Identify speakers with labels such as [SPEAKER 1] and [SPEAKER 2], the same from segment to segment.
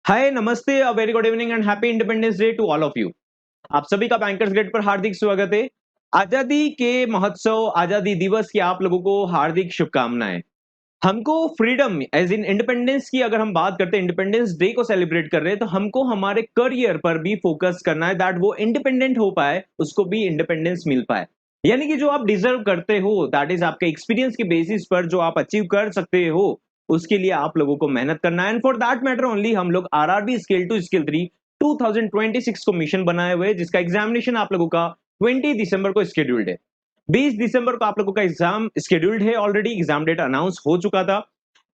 [SPEAKER 1] हाय नमस्ते a very good evening and happy Independence Day to all of you. आप सभी का बैंकर्स गेट पर हार्दिक स्वागत है। आजादी के महोत्सव आजादी दिवस की आप लोगों को हार्दिक शुभकामनाएं। हमको फ्रीडम एज इन इंडिपेंडेंस की अगर हम बात करते हैं, इंडिपेंडेंस डे को सेलिब्रेट कर रहे हैं, तो हमको हमारे करियर पर भी फोकस करना है दैट वो इंडिपेंडेंट हो पाए, उसको भी इंडिपेंडेंस मिल पाए। यानी कि जो आप डिजर्व करते हो दैट इज आपके एक्सपीरियंस के बेसिस पर जो आप अचीव कर सकते हो, उसके लिए आप लोगों को मेहनत करना है। And for that matter only हम लोग आरआरबी स्किल टू स्किल 3 2026 को मिशन बनाए हुए हैं, जिसका एग्जामिनेशन आप लोगों का 20 दिसंबर को स्केड्यूल्ड है। 20 दिसंबर को आप लोगों का एग्जाम शेड्यूल्ड है, ऑलरेडी एग्जाम डेट अनाउंस हो चुका था।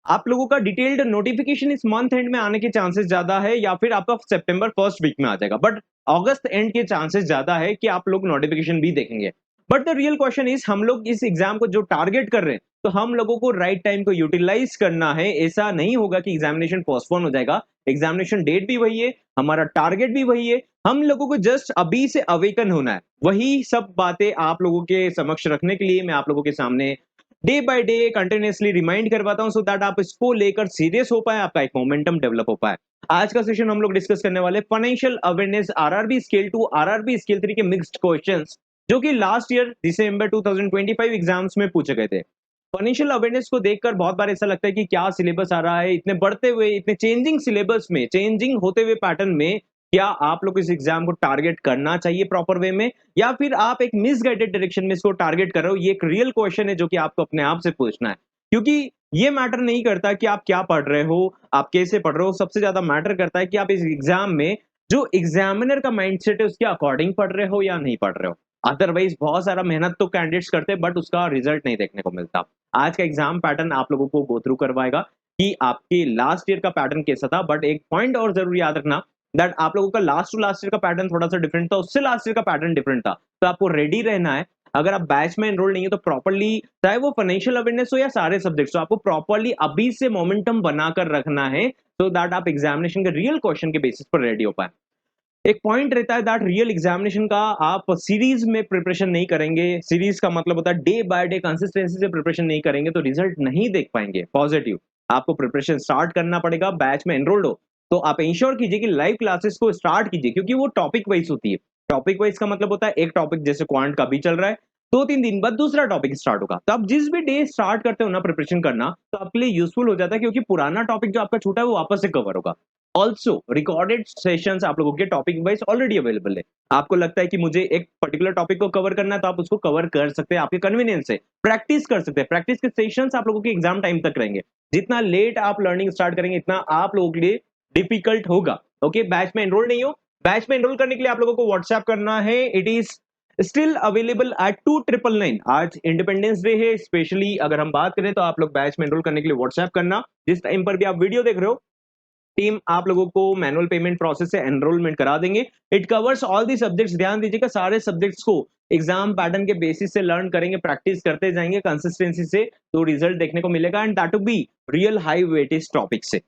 [SPEAKER 1] आप लोगों का डिटेल्ड नोटिफिकेशन इस मंथ एंड में आने के चांसेस ज्यादा है, या फिर आपका सितंबर फर्स्ट वीक में आ जाएगा, बट अगस्त एंड के चांसेस ज्यादा है कि आप लोग नोटिफिकेशन भी देखेंगे। But the real question is, हम लोग इस एग्जाम को जो टारगेट कर रहे हैं, तो हम लोगों को राइट टाइम को यूटिलाइज करना है। ऐसा नहीं होगा कि एग्जामिनेशन पोस्टपोन हो जाएगा। एग्जामिनेशन डेट भी वही है, हमारा टारगेट भी वही है। हम लोगों को जस्ट अभी से अवेकन होना है। वही सब बातें आप लोगों के समक्ष रखने के लिए मैं आप लोगों के सामने day by day continuously remind करवाता हूं, सो दैट आप इसको लेकर सीरियस हो पाए, आपका एक मोमेंटम डेवलप हो पाए। आज का सेशन हम लोग डिस्कस करने वाले financial awareness RRB scale 2 RRB scale 3 के मिक्स्ड क्वेश्चंस, जो कि लास्ट ईयर दिसंबर 2025 एग्जाम्स में पूछे गए थे। फाइनेंशियल अवेयरनेस को देखकर बहुत बार ऐसा लगता है कि क्या सिलेबस आ रहा है, इतने बढ़ते हुए इतने चेंजिंग सिलेबस में, चेंजिंग होते हुए पैटर्न में क्या आप लोग इस एग्जाम को टारगेट करना चाहिए प्रॉपर वे में, या फिर आप एक मिसगाइडेड डायरेक्शन में इसको टारगेट कर रहे हो। ये एक रियल क्वेश्चन है जो कि आपको अपने आप से पूछना है, क्योंकि ये मैटर नहीं करता कि आप क्या पढ़ रहे हो, आप कैसे पढ़ रहे हो। सबसे ज्यादा मैटर करता है कि आप इस एग्जाम में जो एग्जामिनर का माइंडसेट है उसके अकॉर्डिंग पढ़ रहे हो या नहीं पढ़ रहे हो। अदरवाइज बहुत सारा मेहनत तो कैंडिडेट्स करते हैं, बट उसका रिजल्ट नहीं देखने को मिलता। आज का एग्जाम पैटर्न आप लोगों को गो थ्रू करवाएगा कि आपके लास्ट ईयर का पैटर्न कैसा था। बट एक पॉइंट और जरूर याद रखना, दैट आप लोगों का लास्ट टू लास्ट ईयर का पैटर्न थोड़ा सा डिफरेंट था, उससे लास्ट ईयर का पैटर्न डिफरेंट था। तो आपको रेडी रहना है। अगर आप बैच में एनरोल नहीं है तो प्रॉपर्ली, चाहे वो फाइनेंशियल अवेयरनेस हो या सारे सब्जेक्ट्स हो, आपको प्रॉपर्ली अभी से मोमेंटम बनाकर रखना है, सो दैट आप एग्जामिनेशन के रियल क्वेश्चन के बेसिस पर रेडी हो पाए। एक पॉइंट रहता है दैट रियल एग्जामिनेशन का आप सीरीज में प्रिपरेशन नहीं करेंगे। सीरीज का मतलब होता है डे बाय डे कंसिस्टेंसी से प्रिपरेशन नहीं करेंगे तो रिजल्ट नहीं देख पाएंगे पॉजिटिव। आपको प्रिपरेशन स्टार्ट करना पड़ेगा। बैच में एनरोल्ड हो तो आप इंश्योर कीजिए कि लाइव क्लासेस को स्टार्ट कीजिए, क्योंकि वो टॉपिक वाइज होती है। टॉपिक वाइज का मतलब होता है एक टॉपिक जैसे क्वांट का भी चल रहा है, 2-3 दिन बाद दूसरा टॉपिक स्टार्ट होगा। तो आप जिस भी डे स्टार्ट करते हो ना प्रिपरेशन करना, तो आपके लिए यूजफुल हो जाता है, क्योंकि पुराना टॉपिक जो आपका छूटा है वो वापस से कवर होगा। ऑल्सो रिकॉर्डेड सेशंस आप लोगों के टॉपिक वाइज ऑलरेडी अवेलेबल है। आपको लगता है कि मुझे एक पर्टिकुलर टॉपिक को कवर करना है, तो आप उसको कवर कर सकते हैं आपके कन्वीनियंस से। प्रैक्टिस कर सकते हैं। प्रैक्टिस के सेशंस आप लोगों के एग्जाम टाइम तक रहेंगे। जितना लेट आप लर्निंग स्टार्ट करेंगे, इतना आप लोगों के लिए डिफिकल्ट होगा। ओके, बैच में एनरोल नहीं हो, बैच में एनरोल करने के लिए आप लोगों को व्हाट्सएप करना है। It is still available at 2999। आज इंडिपेंडेंस डे है, स्पेशली अगर हम बात करें तो आप लोग बैच में एनरोल करने के लिए व्हाट्सएप करना। जिस टाइम पर भी आप वीडियो देख रहे हो, टीम आप लोगों को मैनुअल पेमेंट प्रोसेस से एनरोलमेंट करा देंगे। It covers all the subjects. ध्यान दीजिएगा, सारे सब्जेक्ट्स को एग्जाम पैटर्न के बेसिस से लर्न करेंगे, प्रैक्टिस करते जाएंगे कंसिस्टेंसी से, तो रिजल्ट देखने को मिलेगा, and that too be real high weightage topic से।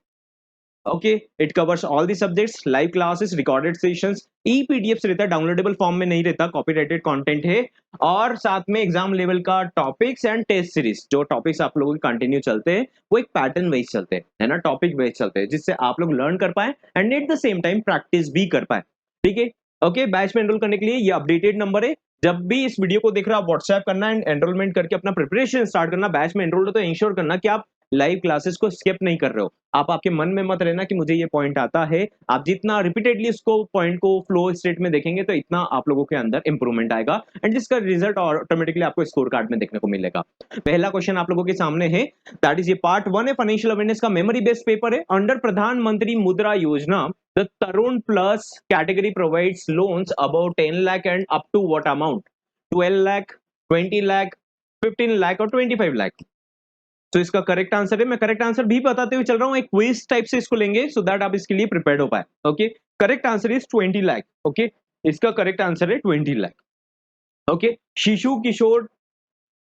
[SPEAKER 1] Okay, it covers all the subjects, live classes, recorded sessions, e PDF रहता है, डाउनलोडेबल फॉर्म में नहीं रहता, कॉपीराइटेड कंटेंट है। और साथ में एग्जाम लेवल का टॉपिक्स एंड टेस्ट सीरीज। जो टॉपिक्स आप लोगों के कंटिन्यू चलते हैं वो एक पैटर्न वाइज चलते हैं, है ना, टॉपिक वाइज चलते हैं, जिससे आप लोग लर्न कर पाए and at the same time practice भी कर पाए। ठीक है। ओके, बैच में एनरोल करने के लिए ये अपडेटेड नंबर है। जब भी इस वीडियो को देख रहे हो आप व्हाट्सएप करना एंड एनरोलमेंट करके अपना प्रिपरेशन स्टार्ट करना। बैच में एनरोल हो तो इंश्योर करना कि आप लाइव क्लासेस को स्किप नहीं कर रहे हो। आप आपके मन में मत रहना कि मुझे ये पॉइंट आता है। आप जितना रिपीटेडली इसको पॉइंट को फ्लो स्टेट में देखेंगे, तो इतना आप लोगों के अंदर इंप्रूवमेंट आएगा, एंड जिसका रिजल्ट ऑटोमेटिकली आपको स्कोर कार्ड में देखने को मिलेगा। पहला क्वेश्चन आप लोगों के सामने है, दैट इज ये पार्ट 1 है, फाइनेंशियल अवेयरनेस का मेमोरी बेस्ड पेपर है। Under Pradhan Mantri Mudra Yojana the Tarun plus category provides loans about 10 lakh and up to what amount? 12 lakh, 20 lakh, 15 lakh और 25 लाख। तो इसका करेक्ट आंसर है, मैं करेक्ट आंसर भी बताते हुए चल रहा हूं, एक क्विज टाइप से इसको लेंगे, सो दैट आप इसके लिए प्रिपेयर्ड हो पाए। Okay, correct answer is 20 lakh. Okay, इसका करेक्ट आंसर है 20 लाख। ओके, शिशु किशोर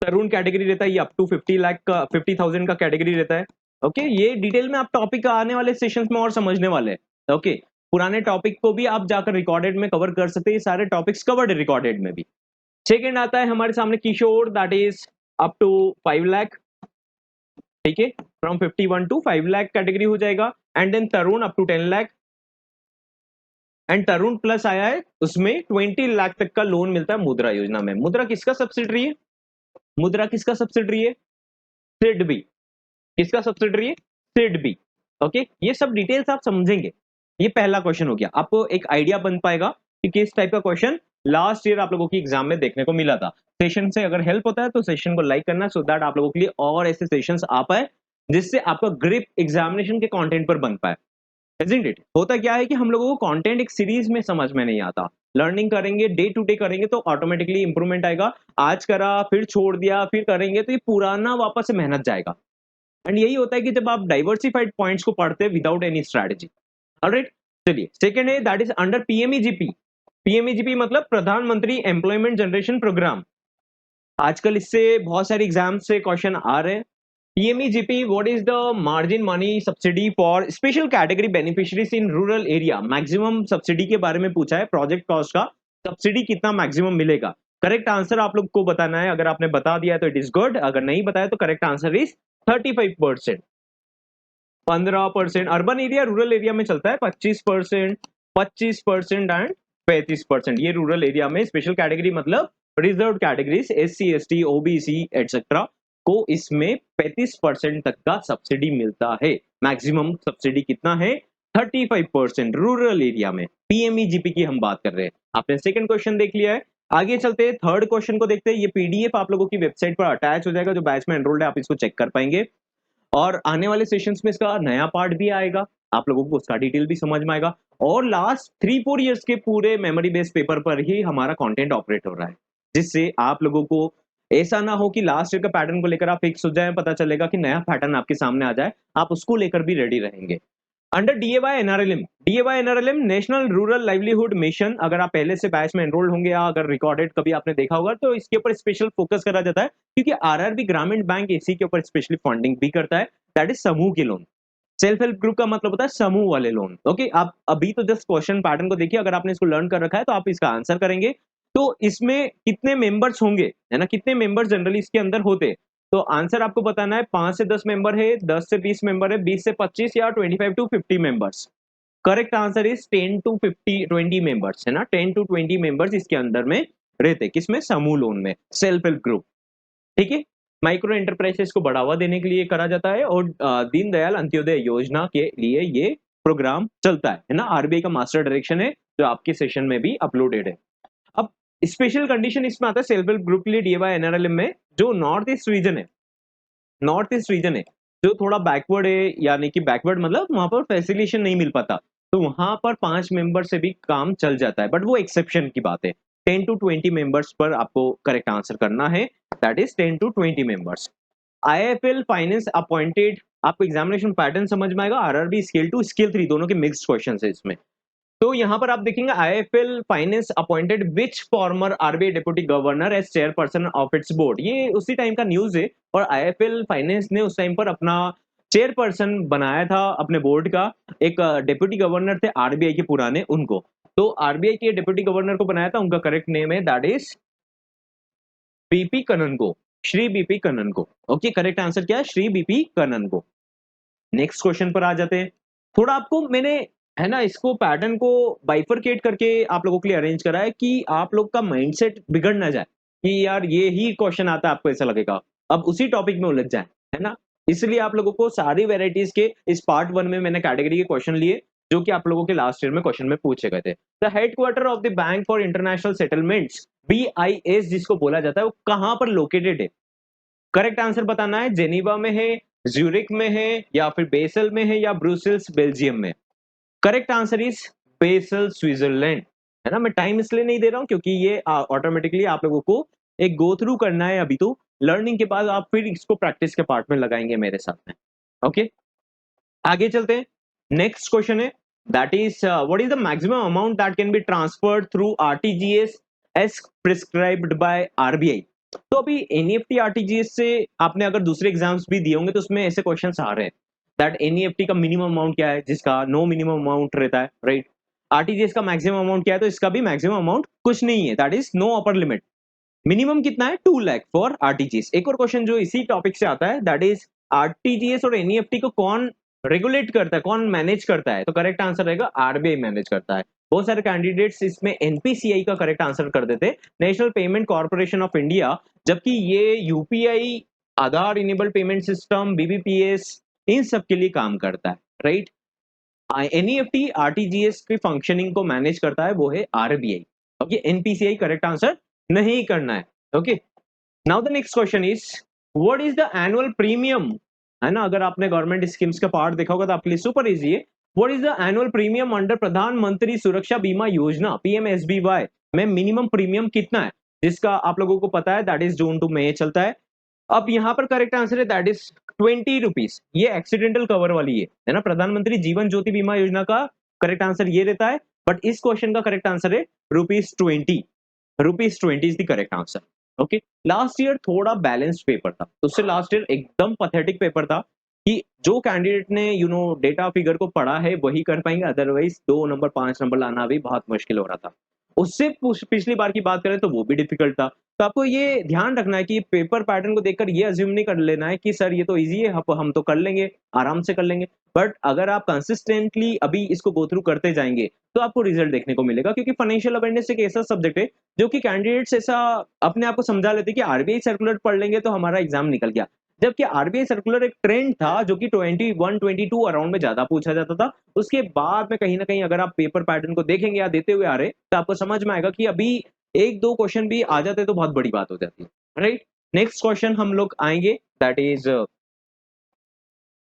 [SPEAKER 1] तरुण कैटेगरी रहता है, ये अप टू 50 लाख का, 50,000 का कैटेगरी रहता है। ओके, ये डिटेल में आप टॉपिक आने वाले सेशंस में और समझने वाले हैं। ओके, पुराने टॉपिक को भी आप जाकर रिकॉर्डेड में कवर कर सकते हैं, ये सारे टॉपिक्स कवर्ड है रिकॉर्डेड में भी। सेकेंड आता है हमारे सामने Kishore, that is up to 5 lakh. ठीक है, फ्रॉम 51 टू 5 लाख कैटेगरी हो जाएगा। And then Tarun up to 10 lakh, and Tarun plus आया है, उसमें 20 लाख तक का लोन मिलता है मुद्रा योजना में। मुद्रा किसका सब्सिडरी है? मुद्रा किसका सब्सिडरी है? सिडबी। किसका सब्सिडरी है? सिडबी। ओके, ये सब डिटेल्स आप समझेंगे। ये पहला क्वेश्चन हो गया, आपको एक आइडिया बन पाएगा कि किस टाइप का क्वेश्चन लास्ट ईयर आप लोगों की एग्जाम में देखने को मिला था। सेशन से अगर हेल्प होता है तो सेशन को लाइक करना, सो दैट आप लोगों के लिए और ऐसे सेशंस आ पाए जिससे आपका ग्रिप एग्जामिनेशन के कंटेंट पर बन पाए। Isn't it? होता क्या है कि हम लोगों को कंटेंट एक सीरीज में समझ में नहीं आता। लर्निंग करेंगे, डे टू डे करेंगे तो ऑटोमेटिकली इंप्रूवमेंट आएगा। आज करा, फिर छोड़ दिया, फिर करेंगे तो ये पुराना वापस से मेहनत जाएगा। एंड यही होता है कि जब आप डाइवर्सिफाइड पॉइंट्स को पढ़ते हैं विदाउट एनी स्ट्रैटेजी। ऑलराइट, चलिए सेकंड है that is under PMEGP. PMEGP मतलब प्रधानमंत्री एम्प्लॉयमेंट जनरेशन प्रोग्राम। आजकल इससे बहुत सारे एग्जाम से क्वेश्चन आ रहे हैं। PMEGP, what is the margin money subsidy for special category beneficiaries in rural area. Maximum subsidy के बारे में पूछा है, प्रोजेक्ट कॉस्ट का सब्सिडी कितना मैक्सिमम मिलेगा। करेक्ट आंसर आप लोग को बताना है। अगर आपने बता दिया तो इट इज गुड, अगर नहीं बताया तो correct answer is 35%। 15% urban area, rural area में चलता है 25%, 25% एंड 35%। ये रूरल एरिया में स्पेशल कैटेगरी मतलब reserve categories SC ST OBC etcetera को इसमें 35% तक का सब्सिडी मिलता है। मैक्सिमम सब्सिडी कितना है? 35% रूरल एरिया में। पीएमईजीपी की हम बात कर रहे हैं। आपने सेकंड क्वेश्चन देख लिया है, आगे चलते हैं थर्ड क्वेश्चन को देखते हैं। ये पीडीएफ आप लोगों की वेबसाइट पर अटैच हो जाएगा, जो बैच में एनरोल्ड है आप इसको चेक कर पाएंगे। और आने वाले सेशंस में इसका नया पार्ट भी आएगा, आप लोगों को उसका डिटेल भी समझ में आएगा। और लास्ट 3-4 इयर्स के पूरे मेमोरी बेस्ड पेपर पर ही हमारा कंटेंट ऑपरेट हो रहा है, जिससे आप लोगों को ऐसा ना हो कि लास्ट ईयर का पैटर्न को लेकर आप फिक्स हो जाए, पता चलेगा कि नया पैटर्न आपके सामने आ जाए, आप उसको लेकर भी रेडी रहेंगे। Under DAY NRLM, DAY NRLM national rural livelihood mission, अगर आप पहले से बैच में एनरोल्ड होंगे या अगर रिकॉर्डेड कभी आपने देखा होगा तो इसके ऊपर स्पेशल फोकस करा जाता है, क्योंकि आरआरबी ग्रामीण बैंक इसी के ऊपर स्पेशली फंडिंग भी करता है। दैट इज समूह के लोन। सेल्फ हेल्प ग्रुप का मतलब होता है समूह वाले लोन। ओके, आप अभी तो जस्ट क्वेश्चन पैटर्न को देखिए, अगर आपने इसको लर्न कर रखा है तो आप इसका आंसर करेंगे। तो इसमें कितने मेंबर्स होंगे, है ना, कितने मेंबर्स जनरली इसके अंदर होते, तो आंसर आपको बताना है। 5 से 10 मेंबर है, 10 से 20 मेंबर है, 20 से 25 या 25 to 50 members. Correct answer is 10 to 50 20 members, है ना, 10 टू 20 मेंबर्स इसके अंदर में रहते, किसमें? समूह लोन में, सेल्फ हेल्प ग्रुप। ठीक है, माइक्रो एंटरप्राइजेस को बढ़ावा देने के लिए करा जाता है, और दीनदयाल अंत्योदय योजना के लिए ये प्रोग्राम चलता है ना। आरबीआई का मास्टर डायरेक्शन है जो आपके सेशन में भी अपलोडेड है। अब स्पेशल कंडीशन इसमें आता है सेल्फ हेल्प ग्रुप के लिए डीवाई एनआरएलएम में, जो नॉर्थ ईस्ट रीजन है, नॉर्थ ईस्ट रीजन है जो थोड़ा बैकवर्ड है, यानी कि बैकवर्ड मतलब वहां पर फैसिलिटेशन नहीं मिल पाता, तो वहां पर 5 मेंबर से भी काम चल जाता है, बट वो एक्सेप्शन की बात है। 10 टू 20 मेंबर्स पर आपको करेक्ट आंसर करना है, that is 10 to 20 members. IFL finance appointed, आपको एग्जामिनेशन पैटर्न समझ में आएगा। आरआरबी स्केल 2 स्केल 3 दोनों के मिक्स्ड क्वेश्चंस है इसमें। तो यहाँ पर आप देखेंगे IFL finance appointed which former RBI deputy governor as chairperson of its board. ये उसी टाइम का न्यूज है, और आईएफएल फाइनेंस ने उस टाइम पर अपना चेयरपर्सन बनाया था अपने बोर्ड का, एक डिप्टी गवर्नर थे आरबीआई के पुराने, उनको। तो आरबीआई के डिप्टी गवर्नर को बनाया था, उनका करेक्ट नेम है that is BP Kannan, Shri BP Kannan. Okay, correct answer क्या है? Shri BP Kannan. Next question पर आ जाते हैं। थोड़ा आपको मैंने, है ना, इसको पैटर्न को बाइफरकेट करके आप लोगों के लिए अरेंज करा है कि आप लोग का माइंडसेट बिगड़ ना जाए कि यार ये ही क्वेश्चन आता है, आपको ऐसा लगेगा अब उसी टॉपिक में उलझ जाए, है ना। इसलिए आप लोगों को सारी वेराइटीज के इस पार्ट 1 में मैंने कैटेगरी के क्वेश्चन लिए, जो कि आप लोगों के लास्ट ईयर में क्वेश्चन में पूछे गए थे। The headquarter of the bank for international settlements, BIS जिसको बोला जाता है, वो कहां पर लोकेटेड है? करेक्ट आंसर बताना है। जेनीवा में है, ज्यूरिक में है, या फिर बेसल में है, या ब्रुसेल्स बेल्जियम में। Correct answer is Basel Switzerland, है ना। मैं टाइम इसलिए नहीं दे रहा हूं क्योंकि ये ऑटोमेटिकली आप लोगों को एक गो थ्रू करना है अभी, तो लर्निंग के बाद आप फिर इसको प्रैक्टिस के पार्ट में लगाएंगे मेरे साथ में। ओके, आगे चलते हैं। नेक्स्ट क्वेश्चन है that is what is the maximum amount that can be transferred through RTGS as prescribed by RBI. तो अभी एनईएफटी आरटीजीएस से आपने अगर दूसरे एग्जाम्स भी दिए होंगे तो उसमें ऐसे क्वेश्चंस आ रहे हैं दैट एनईएफटी का मिनिमम अमाउंट क्या है, जिसका नो मिनिमम अमाउंट रहता है, राइट। आरटीजीएस का मैक्सिमम अमाउंट क्या है, तो इसका भी मैक्सिमम अमाउंट कुछ नहीं है, that is no upper limit. Minimum कितना है? 2 लाख फॉर आरटीजीएस। एक और क्वेश्चन जो इसी टॉपिक से आता है दैट इज आरटीजीएस और एनईएफटी को कौन रेगुलेट करता है, कौन मैनेज करता है, तो करेक्ट आंसर रहेगा आरबीआई मैनेज करता है। बहुत सारे कैंडिडेट्स इसमें एनपीसीआई का करेक्ट आंसर कर देते, national payment corporation of India, जबकि ये यूपीआई, आधार इनेबल पेमेंट सिस्टम, बीबीपीएस, इन सब के लिए काम करता है, राइट। एनईएफटी आरटीजीएस की फंक्शनिंग को मैनेज करता है, वो है RBI. Okay, NPCI correct answer नहीं करना है। Okay, now the next question is what is the annual premium, है ना, अगर आपने गवर्नमेंट स्कीम्स का पार्ट देखा होगा तो आपके लिए सुपर इजी है। What is the annual premium under प्रधानमंत्री सुरक्षा बीमा योजना पीएमएसबीवाई में मिनिमम प्रीमियम कितना है, जिसका आप लोगों को पता है दैट इज जून टू मई चलता है। अब यहाँ पर करेक्ट आंसर है दैट इज 20 रुपीज। ये एक्सीडेंटल कवर वाली है ना, प्रधानमंत्री जीवन ज्योति बीमा योजना का करेक्ट आंसर ये रहता है, बट इस क्वेश्चन का करेक्ट आंसर है ₹20। ₹20 is the correct answer. Okay, last year थोड़ा बैलेंस्ड पेपर था, उससे लास्ट ईयर एकदम पथेटिक पेपर था कि जो कैंडिडेट ने डेटा फिगर को पढ़ा है वही कर पाएंगे, अदरवाइज 2 नंबर 5 नंबर लाना भी बहुत मुश्किल हो रहा था। उससे पिछली बार की बात करें तो वो भी डिफिकल्ट था। तो आपको ये ध्यान रखना है कि पेपर पैटर्न को देखकर ये अज्यूम नहीं कर लेना है कि सर ये तो इजी है, हम तो कर लेंगे, आराम से कर लेंगे। बट अगर आप कंसिस्टेंटली अभी इसको गो थ्रू करते जाएंगे तो आपको रिजल्ट देखने को मिलेगा, क्योंकि फाइनेंशियल अवेयरनेस एक ऐसा सब्जेक्ट है जो कि कैंडिडेट्स ऐसा अपने आप को समझा लेते हैं कि आरबीआई सर्कुलर पढ़ लेंगे तो हमारा एग्जाम निकल गया, जबकि आरबीआई सर्कुलर एक ट्रेंड था जो कि 21-22 अराउंड में ज्यादा पूछा जाता था। उसके बाद में कहीं ना कहीं अगर आप पेपर पैटर्न को देखेंगे या देते हुए आ रहे तो आपको समझ में आएगा कि अभी 1-2 क्वेश्चन भी आ जाते तो बहुत बड़ी बात हो जाती है, राइट। नेक्स्ट क्वेश्चन हम लोग आएंगे, that is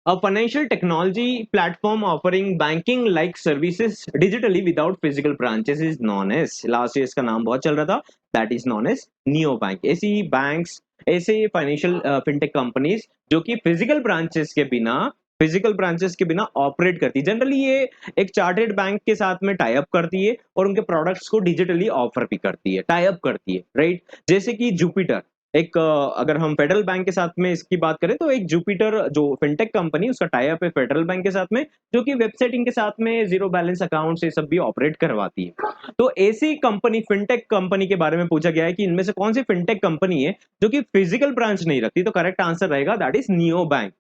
[SPEAKER 1] a financial technology platform offering banking like services digitally without physical branches is known as, last year इसका नाम बहुत चल रहा था, that is known as neo bank. ऐसी बैंक्स, ऐसे फाइनेंशियल फिनटेक कंपनीज जो कि फिजिकल ब्रांचेस के बिना ऑपरेट करती है। जनरली ये एक चार्टेड बैंक के साथ में टाई अप करती है और उनके प्रोडक्ट्स को डिजिटली ऑफर भी करती है, टाई अप करती है, राइट। जैसे कि जुपिटर, एक अगर हम फेडरल बैंक के साथ में इसकी बात करें तो एक जुपिटर जो फिनटेक कंपनी, उसका टाई अप है फेडरल बैंक के साथ में, जो कि वेबसाइटिंग के साथ में जीरो बैलेंस अकाउंट से सब भी ऑपरेट करवाती है। तो ऐसी कंपनी, फिनटेक कंपनी के बारे में पूछा गया है कि इनमें से कौन सी फिनटेक कंपनी है जो कि फिजिकल ब्रांच नहीं रखती, तो करेक्ट आंसर रहेगा दैट इज नियो बैंक।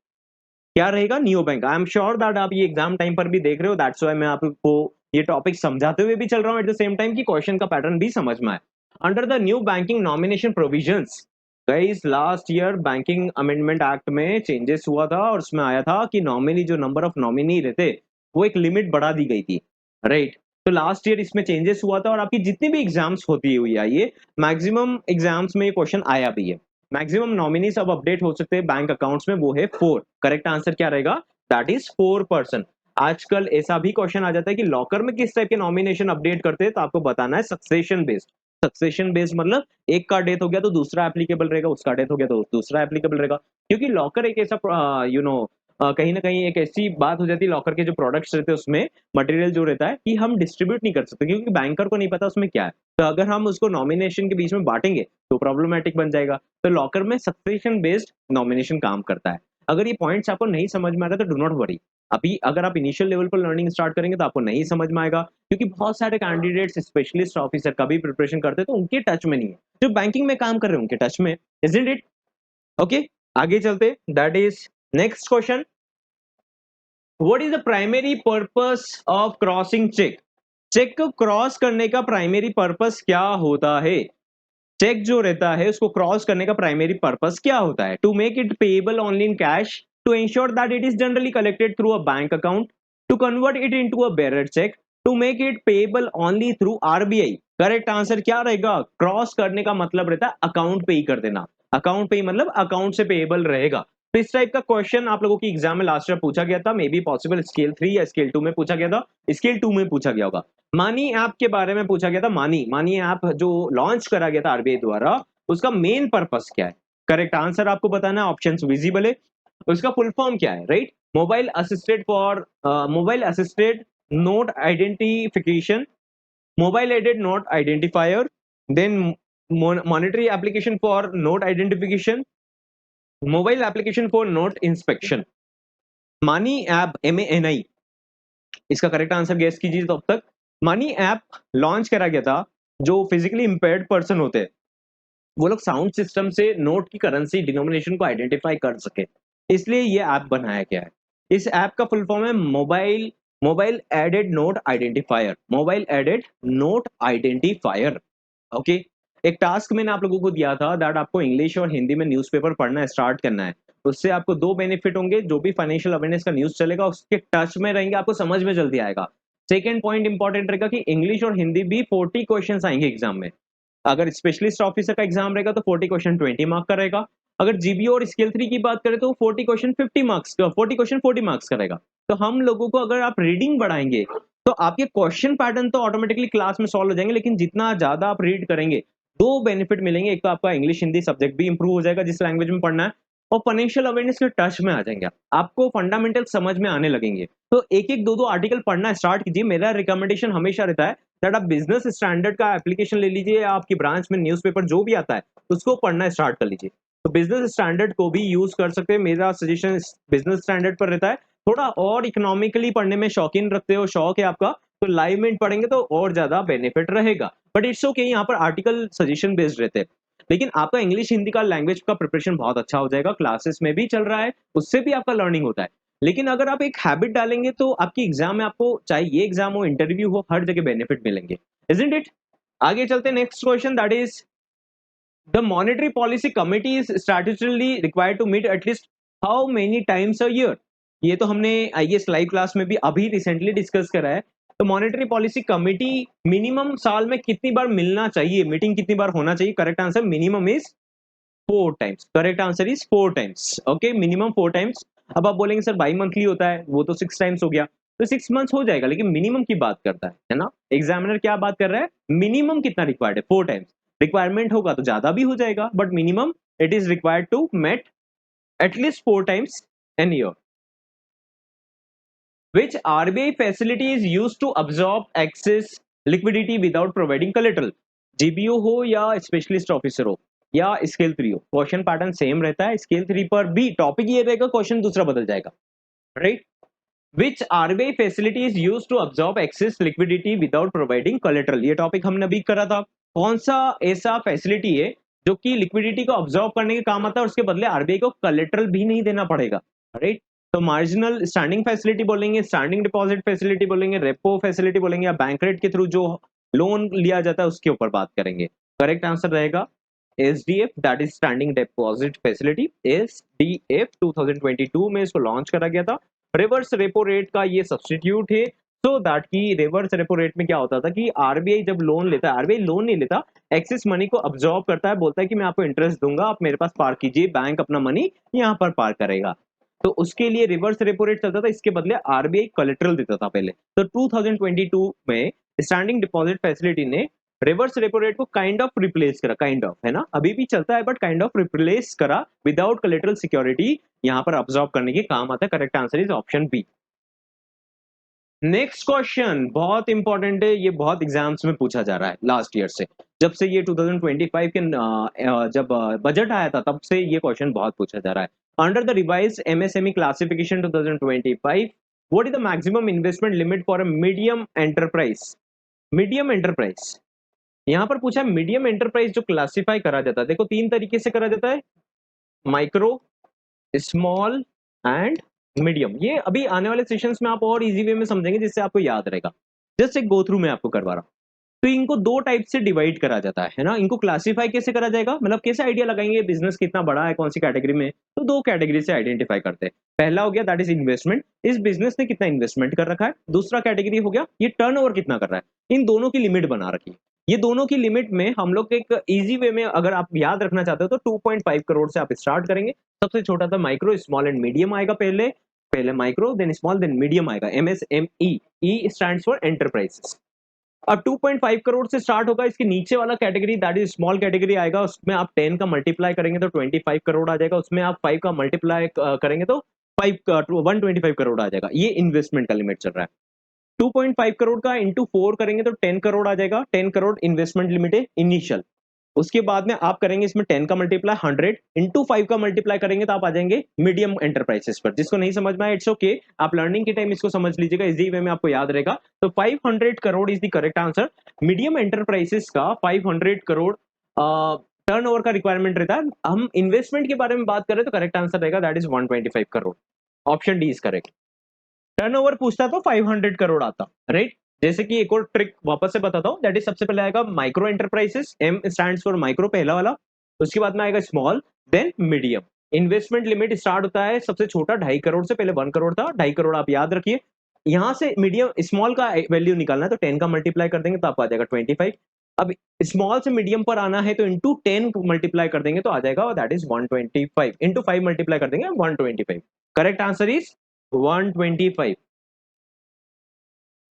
[SPEAKER 1] क्या रहेगा? Neo bank. I am sure that आप ये एग्जाम टाइम पर भी देख रहे हो, दैट्स व्हाई मैं आपको ये टॉपिक समझाते हुए भी चल रहा हूँ एट द सेम टाइम कि क्वेश्चन का पैटर्न भी समझ में आए। Under the new banking nomination provisions, guys last year banking amendment act में चेंजेस हुआ था और उसमें आया था कि नॉमिनी, जो नंबर ऑफ नॉमिनी रहते, वो एक लिमिट बढ़ा दी गई थी, राइट। तो लास्ट ईयर इसमें चेंजेस हुआ था और आपकी जितनी भी एग्जाम्स होती हुई आई है, मैक्सिमम एग्जाम्स में ये क्वेश्चन आया भी है। मैक्सिमम नॉमिनीज अब अपडेट हो सकते हैं बैंक अकाउंट्स में, वो है 4। करेक्ट आंसर क्या रहेगा? That is 4%। आजकल ऐसा भी क्वेश्चन आ जाता है कि लॉकर में किस टाइप के नॉमिनेशन अपडेट करते हैं, तो आपको बताना है सक्सेशन बेस्ड। सक्सेशन बेस्ड मतलब एक का डेथ हो गया तो दूसरा एप्लीकेबल रहेगा, उसका डेथ हो गया तो दूसरा एप्लीकेबल रहेगा। क्योंकि लॉकर एक ऐसा कहीं ना कहीं एक ऐसी बात हो जाती है, लॉकर के जो प्रोडक्ट्स रहते हैं उसमें मटेरियल जो रहता है कि हम डिस्ट्रीब्यूट नहीं कर सकते, क्योंकि बैंकर को नहीं पता उसमें क्या है। तो अगर हम उसको नॉमिनेशन के बीच में बांटेंगे तो प्रॉब्लमेटिक बन जाएगा। तो लॉकर में सक्सेशन बेस्ड नॉमिनेशन काम करता है। अगर ये पॉइंट्स आपको नहीं समझ में आ रहा तो डू नॉट वरी, अभी अगर आप इनिशियल लेवल पर लर्निंग स्टार्ट करेंगे तो आपको नहीं समझ में आएगा, क्योंकि बहुत सारे कैंडिडेट्स स्पेशलिस्ट ऑफिसर का भी प्रिपरेशन करते हैं तो उनके टच में नहीं है, जो बैंकिंग में काम कर रहे हैं उनके टच में, इजंट इट? ओके, आगे चलते, that is next question. What is the primary purpose of crossing cheque? Cheque को क्रॉस करने का प्राइमरी पर्पस क्या होता है? चेक जो रहता है उसको क्रॉस करने का प्राइमरी पर्पस क्या होता है? To make it payable only in cash, to ensure that it is generally collected through a bank account, to convert it into a bearer cheque, to make it payable only through RBI. Correct answer क्या रहेगा? Cross करने का मतलब रहता है account पे ही कर देना, अकाउंट पे ही मतलब अकाउंट से पेएबल रहेगा। तो इस टाइप का क्वेश्चन आप लोगों की एग्जाम में लास्ट ईयर पूछा गया था, मे बी पॉसिबल स्केल 3 या स्केल 2 में पूछा गया था, स्केल 2 में पूछा गया होगा। मानी ऐप के बारे में पूछा गया था, मानी ऐप जो लॉन्च करा गया था आरबीआई द्वारा, उसका मेन पर्पस क्या है? करेक्ट आंसर आपको बताना है, ऑप्शंस विजिबल है। उसका फुल फॉर्म क्या है, right? Mobile assisted note identification, mobile aided note identifier, then monetary application for note identification, mobile application for note inspection. MANI app, MANI, इसका करेक्ट आंसर गेस कीजिए। तो अब तक मनी ऐप लॉन्च करा गया था, जो फिजिकली इंपेयर्ड पर्सन होते हैं वो लोग साउंड सिस्टम से नोट की करेंसी डिनोमिनेशन को आइडेंटिफाई कर सके, इसलिए ये ऐप बनाया गया है। इस ऐप का फुल फॉर्म है mobile mobile aided note identifier, mobile aided note identifier. Okay, एक टास्क मैंने आप लोगों को दिया था दैट आपको इंग्लिश और हिंदी में न्यूज़पेपर पढ़ना स्टार्ट करना है। उससे आपको दो बेनिफिट होंगे, जो भी फाइनेंशियल अवेयरनेस का न्यूज़ चलेगा उसके टच में रहेंगे, आपको समझ में जल्दी आएगा। सेकंड पॉइंट इंपॉर्टेंट रहेगा कि इंग्लिश और हिंदी भी 40 क्वेश्चंस आएंगे एग्जाम में। अगर स्पेशलिस्ट ऑफिसर का एग्जाम रहेगा तो 40 क्वेश्चन 20 मार्क का रहेगा। अगर जीबीओ और स्किल 3 की बात करें तो 40 क्वेश्चन 50 मार्क्स का, 40 क्वेश्चन 40 मार्क्स का रहेगा। तो हम लोगों को अगर आप रीडिंग बढ़ाएंगे तो आपके क्वेश्चन पैटर्न तो ऑटोमेटिकली क्लास में सॉल्व हो जाएंगे, लेकिन जितना ज्यादा आप रीड करेंगे दो बेनिफिट मिलेंगे। एक तो आपका इंग्लिश हिंदी सब्जेक्ट भी इंप्रूव हो जाएगा जिस लैंग्वेज में पढ़ना है, और फाइनेंशियल अवेयरनेस के टच में आ जाएंगे, आपको फंडामेंटल समझ में आने लगेंगे। तो एक एक दो दो आर्टिकल पढ़ना स्टार्ट कीजिए। मेरा रिकमेंडेशन हमेशा रहता है दैट आप बिजनेस स्टैंडर्ड का एप्लीकेशन ले लीजिए, या आपकी ब्रांच में न्यूज़पेपर जो भी आता है उसको पढ़ना स्टार्ट कर लीजिए। तो बिजनेस स्टैंडर्ड को भी यूज कर सकते हैं। मेरा सजेशन बिजनेस स्टैंडर्ड पर रहता है। थोड़ा और इकोनॉमिकली पढ़ने में शौकीन रखते हो, शौक है आपका, तो लाइव में पढ़ेंगे तो और ज्यादा बेनिफिट रहेगा। बट इट्स ओके, यहाँ पर आर्टिकल सजेशन बेस्ड रहते हैं। लेकिन आपका इंग्लिश हिंदी का लैंग्वेज का प्रिपरेशन बहुत अच्छा हो जाएगा, क्लासेस में भी चल रहा है, उससे भी आपका लर्निंग होता है। लेकिन अगर आप एक हैबिट डालेंगे तो आपकी एग्जाम में आपको, चाहे ये एग्जाम हो इंटरव्यू हो, हर जगह बेनिफिट मिलेंगे। Isn't it? आगे चलते हैं next question, that is the monetary policy committee is strategically required to meet at least how many times a year. ये तो हमने आईएएस लाइव क्लास में भी अभी रिसेंटली डिस्कस करा है। तो मॉनेटरी पॉलिसी कमिटी मिनिमम साल में कितनी बार मिलना चाहिए, मीटिंग कितनी बार होना चाहिए? Correct answer minimum is 4 times. Correct answer is 4 times. Okay, minimum 4 times. अब आप बोलेंगे सर बाई मंथली होता है, वो तो 6 टाइम्स हो गया। तो 6 मंथ्स हो जाएगा, लेकिन मिनिमम की बात करता है ना? एग्जामिनर क्या बात कर रहा है, मिनिमम कितना रिक्वायर्ड है? 4 टाइम्स। रिक्वायरमेंट होगा तो ज्यादा भी हो जाएगा, but minimum it is required to met at least 4 times an year. Which RBI facility is used to absorb excess liquidity without providing collateral? GBO हो या स्पेशलिस्ट ऑफिसर हो या स्केल 3 हो, क्वेश्चन पैटर्न सेम रहता है। स्केल 3 पर भी topic ये रहेगा, क्वेश्चन दूसरा बदल जाएगा, right? Which RBI facility is used to absorb excess liquidity without providing collateral? ये टॉपिक हमने अभी करा था। कौन सा ऐसा फैसिलिटी है जो कि लिक्विडिटी को ऑब्जॉर्व करने के काम आता है और उसके बदले आरबीआई को कलेक्ट्रल भी नहीं देना पड़ेगा, राइट? तो मार्जिनल स्टैंडिंग फैसिलिटी बोलेंगे, स्टैंडिंग डिपॉजिट फैसिलिटी बोलेंगे, रेपो फैसिलिटी बोलेंगे, या बैंक रेट के थ्रू जो लोन लिया जाता है उसके ऊपर बात करेंगे। करेक्ट आंसर रहेगा SDF, that is standing deposit facility. SDF 2022 में इसको लॉन्च करा गया था। रिवर्स रेपो रेट का ये सब्स्टिट्यूट है। सो दैट की रिवर्स रेपो रेट में क्या होता था कि आरबीआई जब लोन लेता है, आरबीआई लोन नहीं लेता, एक्सेस मनी को अब्सॉर्ब करता है, बोलता है कि मैं आपको इंटरेस्ट दूंगा, आप मेरे पास पार कीजिए, बैंक अपना मनी यहाँ पर पार करेगा। तो उसके लिए रिवर्स रेपो रेट चलता था, इसके बदले आरबीआई कोलेटरल देता था पहले। तो 2022 में स्टैंडिंग डिपॉजिट फैसिलिटी ने रिवर्स रेपो रेट को काइंड ऑफ रिप्लेस करा, काइंड ऑफ, है ना, अभी भी चलता है बट काइंड ऑफ रिप्लेस करा, विदाउट कोलेटरल सिक्योरिटी यहाँ पर अब्सॉर्ब करने के काम आता है। Correct answer is option B. Next question बहुत इंपॉर्टेंट है, ये बहुत एग्जाम्स में पूछा जा रहा है लास्ट ईयर से, जब से ये 2025 के जब बजट आया था तब से ये क्वेश्चन बहुत पूछा जा रहा है। Under the revised MSME classification 2025, what is the maximum investment limit for a medium enterprise? Medium enterprise यहाँ पर पूछा है। मीडियम एंटरप्राइज जो क्लासिफाई करा जाता है, देखो तीन तरीके से करा जाता है, माइक्रो, स्मॉल एंड मीडियम। ये अभी आने वाले सेशंस में आप और इजी वे में समझेंगे जिससे आपको याद रहेगा। जस्ट एक गो थ्रू में आपको करवा रहा हूं। तो इनको दो टाइप से डिवाइड करा जाता है ना? इनको क्लासिफाई कैसे करा जाएगा, मतलब कैसे आइडिया लगाएंगे बिजनेस कितना बड़ा है, कौन सी कैटेगरी में? तो दो कैटेगरी से आइडेंटिफाई करते हैं। पहला हो गया दैट इज इन्वेस्टमेंट, इस बिजनेस ने कितना इन्वेस्टमेंट कर रखा है। दूसरा कैटेगरी हो गया ये टर्नओवर कितना कर रहा है। इन दोनों की लिमिट बना रखी है। ये दोनों की लिमिट में हम लोग एक इजी वे में अगर आप याद रखना चाहते हो तो 2.5 करोड़ से आप स्टार्ट करेंगे। सबसे छोटा था माइक्रो, स्मॉल एंड मीडियम आएगा, पहले पहले micro then small then medium आएगा, MSME. E stands for enterprises. अब 2.5 करोड़ से स्टार्ट होगा, इसके नीचे वाला category that is small category आएगा, उसमें आप 10 का मल्टीप्लाई करेंगे तो 25 करोड़ आ जाएगा, उसमें आप 5 का मल्टीप्लाई करेंगे तो 125 करोड़ आ जाएगा। ये इन्वेस्टमेंट का लिमिट चल रहा है। 2.5 करोड़ का इंटू 4 करेंगे तो 10 करोड़ आ जाएगा। 10 करोड़ इन्वेस्टमेंट लिमिट है इनिशियल। उसके बाद में आप करेंगे इसमें 10 का मल्टीप्लाई 100 इंटू 5 का मल्टीप्लाई करेंगे तो आप आ जाएंगे मीडियम एंटरप्राइजेस पर। जिसको नहीं समझ में आया इट्स ओके, आप लर्निंग के टाइम इसको समझ लीजिएगा, इजी वे में आपको याद रहेगा। तो 500 crore is the correct answer. Medium enterprises का 500 करोड़ टर्नओवर का रिक्वायरमेंट रहता है। हम इन्वेस्टमेंट के बारे में बात करें तो करेक्ट आंसर रहेगा that is 125 crore. Option D is correct. Turnover पूछता तो 500 करोड़ आता, राइट। जैसे कि एक और ट्रिक वापस से बताता हूँ, दैट इज सबसे पहले आएगा micro enterprises, M stands for micro, पहला वाला। उसके बाद में आएगा small, then medium. Investment limit start होता है सबसे छोटा 2.5 करोड़ से, पहले 1 करोड़ था, 2.5 करोड़ आप याद रखिए। यहाँ से मीडियम स्मॉल का वैल्यू निकालना है तो 10 का मल्टीप्लाई कर देंगे तो आपको आ जाएगा 25। अब स्मॉल से मीडियम पर आना है तो इंटू 10 मल्टीप्लाई कर देंगे तो आ जाएगा, दैट इज 125, इंटू 5 मल्टीप्लाई कर देंगे 125। Correct answer is 125।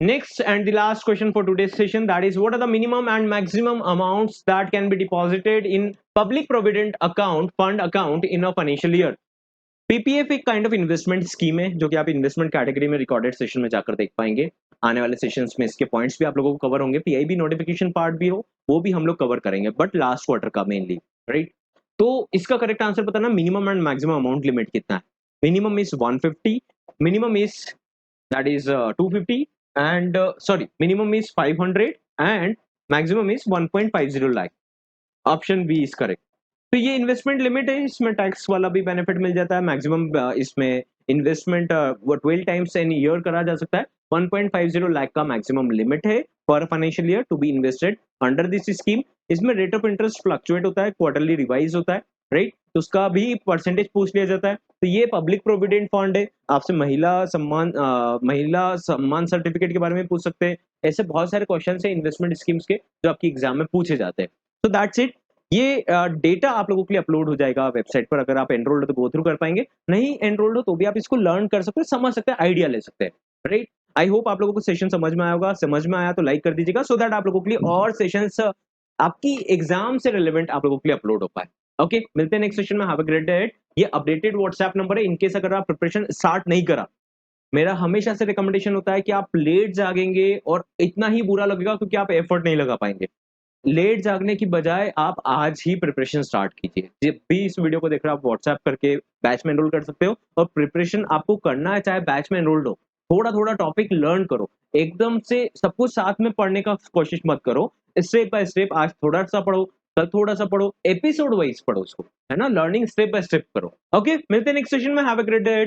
[SPEAKER 1] Next and the last question for today's session, that is, what are the minimum and maximum amounts that can be deposited in public provident account fund account in a financial year? PPF एक kind of investment scheme है जो कि आप investment category में recorded session में जाकर देख पाएंगे। आने वाले सेशंस में इसके पॉइंट्स भी आप लोगों को कवर होंगे, पीआईबी नोटिफिकेशन पार्ट भी हो वो भी हम लोग कवर करेंगे, बट लास्ट क्वार्टर का मेनली, राइट। तो इसका करेक्ट आंसर बताना, minimum and maximum amount limit कितना है। Minimum is 150, minimum is that is 250, and sorry, minimum is 500 and maximum is 1.50 lakh। Option B is correct. तो ये investment limit है, इसमें टैक्स वाला भी बेनिफिट मिल जाता है। मैक्सिमम इसमें इन्वेस्टमेंट वो 12 टाइम्स इन ईयर करा जा सकता है। 1.50 लाख का मैक्सिमम लिमिट है पर financial year to be invested under this scheme. इसमें रेट ऑफ इंटरेस्ट फ्लक्चुएट होता है, क्वार्टरली रिवाइज होता है, राइट। तो उसका भी परसेंटेज पूछ लिया जाता है। तो ये पब्लिक प्रोविडेंट फंड है। आपसे महिला सम्मान सर्टिफिकेट के बारे में पूछ सकते हैं। ऐसे बहुत सारे क्वेश्चन है इन्वेस्टमेंट स्कीम्स के जो आपकी एग्जाम में पूछे जाते हैं। तो दैट्स इट। ये डेटा आप लोगों के लिए अपलोड हो जाएगा वेबसाइट पर। अगर आप एनरोल्ड हो तो गो थ्रू कर पाएंगे, नहीं एनरोल्ड हो तो भी आप इसको लर्न कर सकते हैं, समझ सकते हैं, आइडिया ले सकते हैं, राइट। आई होप आप लोगों को सेशन समझ में आया होगा। समझ में आया तो लाइक कर दीजिएगा सो दैट आप लोगों के लिए और सेशंस आपकी एग्जाम से रिलेवेंट आप लोगों के लिए अपलोड हो पाए। ओके, मिलते हैं नेक्स्ट सेशन में। Have a great day. ये अपडेटेड व्हाट्सएप नंबर है, इनकेस अगर आप प्रिपरेशन स्टार्ट नहीं करा, मेरा हमेशा से रिकमेंडेशन होता है कि आप लेट जागेंगे और इतना ही बुरा लगेगा क्योंकि आप एफर्ट नहीं लगा पाएंगे। लेट जागने की बजाय आप आज ही प्रिपरेशन स्टार्ट कीजिए। जब भी इस वीडियो को देख रहे हो आप व्हाट्सएप करके बैच में एनरोल कर सकते हो, और प्रिपरेशन आपको करना है चाहे बैच में एनरोल्ड हो। थोड़ा थोड़ा टॉपिक लर्न करो, एकदम से सब कुछ साथ में पढ़ने का कोशिश मत करो। स्टेप बाय स्टेप, आज थोड़ा सा पढ़ो, कल थोड़ा सा पढ़ो, एपिसोड वाइज पढ़ो उसको, है ना। लर्निंग स्टेप बाय स्टेप करो। ओके, मिलते हैं नेक्स्ट सेशन में। Have a great day.